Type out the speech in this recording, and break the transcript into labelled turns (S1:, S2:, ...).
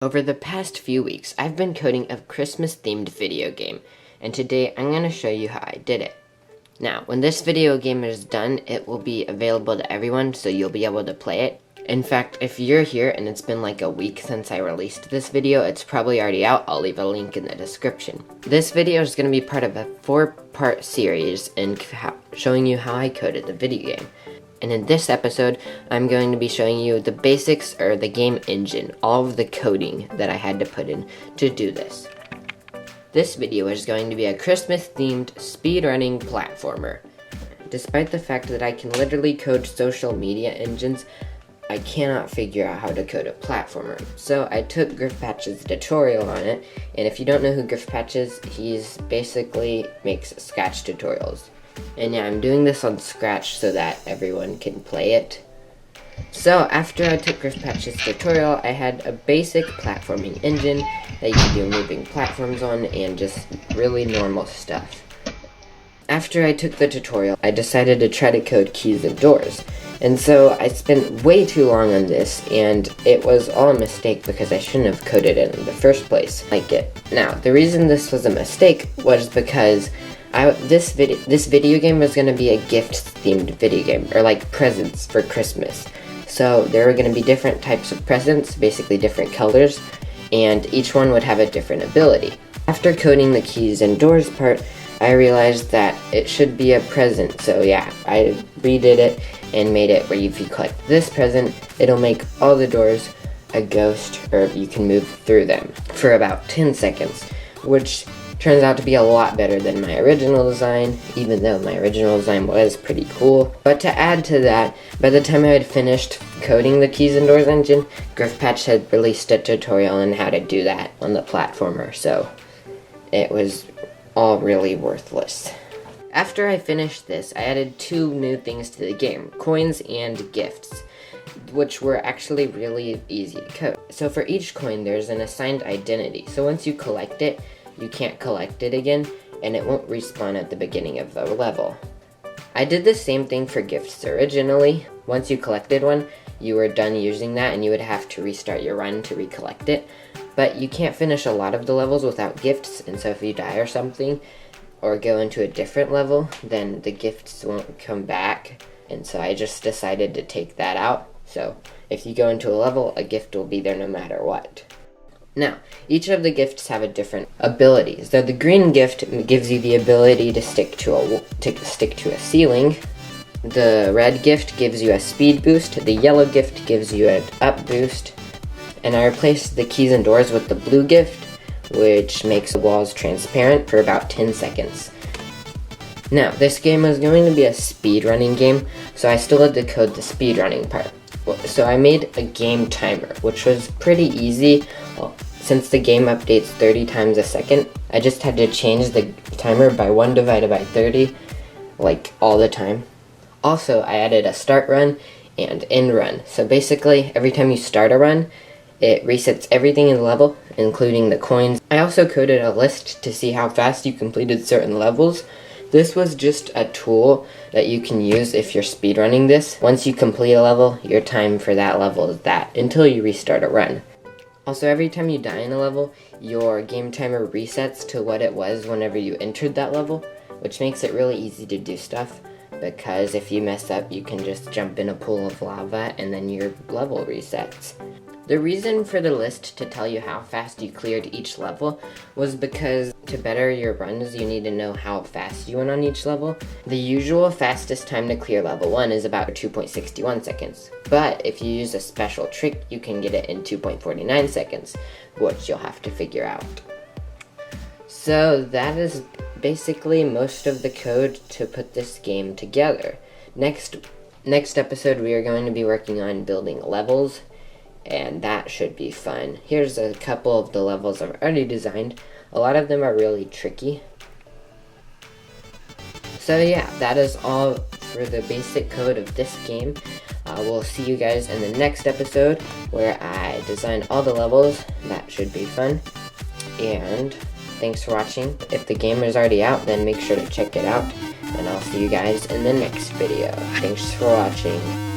S1: Over the past few weeks, I've been coding a Christmas-themed video game, and today I'm going to show you how I did it. Now, when this video game is done, it will be available to everyone, so you'll be able to play it. In fact, if you're here and it's been like a week since I released this video, it's probably already out. I'll leave a link in the description. This video is going to be part of a 4-part series in showing you how I coded the video game. And in this episode, I'm going to be showing you the basics, or the game engine, all of the coding that I had to put in to do this. This video is going to be a Christmas-themed speedrunning platformer. Despite the fact that I can literally code social media engines, I cannot figure out how to code a platformer. So I took Griffpatch's tutorial on it, and if you don't know who Griffpatch is, he's basically makes Scratch tutorials. And yeah, I'm doing this on Scratch so that everyone can play it. So after I took Griffpatch's tutorial, I had a basic platforming engine that you can do moving platforms on and just really normal stuff. After I took the tutorial, I decided to try to code keys and doors. And so I spent way too long on this, and it was all a mistake because I shouldn't have coded it in the first place. Now, the reason this was a mistake was because this video game was going to be a gift-themed video game, or like presents for Christmas. So there were going to be different types of presents, basically different colors, and each one would have a different ability. After coding the keys and doors part, I realized that it should be a present, so yeah, I redid it and made it where if you collect this present, it'll make all the doors a ghost, or you can move through them for about 10 seconds, which turns out to be a lot better than my original design, even though my original design was pretty cool. But to add to that, by the time I had finished coding the keys and doors engine, Griffpatch had released a tutorial on how to do that on the platformer, so it was all really worthless. After I finished this, I added 2 new things to the game, coins and gifts, which were actually really easy to code. So for each coin, there's an assigned identity, so once you collect it, you can't collect it again, and it won't respawn at the beginning of the level. I did the same thing for gifts originally. Once you collected one, you were done using that and you would have to restart your run to recollect it. But you can't finish a lot of the levels without gifts, and so if you die or something, or go into a different level, then the gifts won't come back, and so I just decided to take that out. So if you go into a level, a gift will be there no matter what. Now, each of the gifts have a different ability. So the green gift gives you the ability to stick to a ceiling. The red gift gives you a speed boost. The yellow gift gives you an up boost. And I replaced the keys and doors with the blue gift, which makes the walls transparent for about 10 seconds. Now, this game was going to be a speedrunning game, so I still had to code the speedrunning part. So I made a game timer, which was pretty easy. Well, since the game updates 30 times a second, I just had to change the timer by 1 divided by 30, like all the time. Also, I added a start run and end run. So basically, every time you start a run, it resets everything in the level, including the coins. I also coded a list to see how fast you completed certain levels. This was just a tool that you can use if you're speedrunning this. Once you complete a level, your time for that level is that, until you restart a run. Also, every time you die in a level, your game timer resets to what it was whenever you entered that level, which makes it really easy to do stuff, because if you mess up, you can just jump in a pool of lava and then your level resets. The reason for the list to tell you how fast you cleared each level was because to better your runs, you need to know how fast you went on each level. The usual fastest time to clear level 1 is about 2.61 seconds. But if you use a special trick, you can get it in 2.49 seconds, which you'll have to figure out. So that is basically most of the code to put this game together. Next episode, we are going to be working on building levels, and that should be fun. Here's a couple of the levels I've already designed. A lot of them are really tricky. So yeah, that is all for the basic code of this game. We'll see you guys in the next episode where I design all the levels. That should be fun. And thanks for watching. If the game is already out, then make sure to check it out. And I'll see you guys in the next video. Thanks for watching.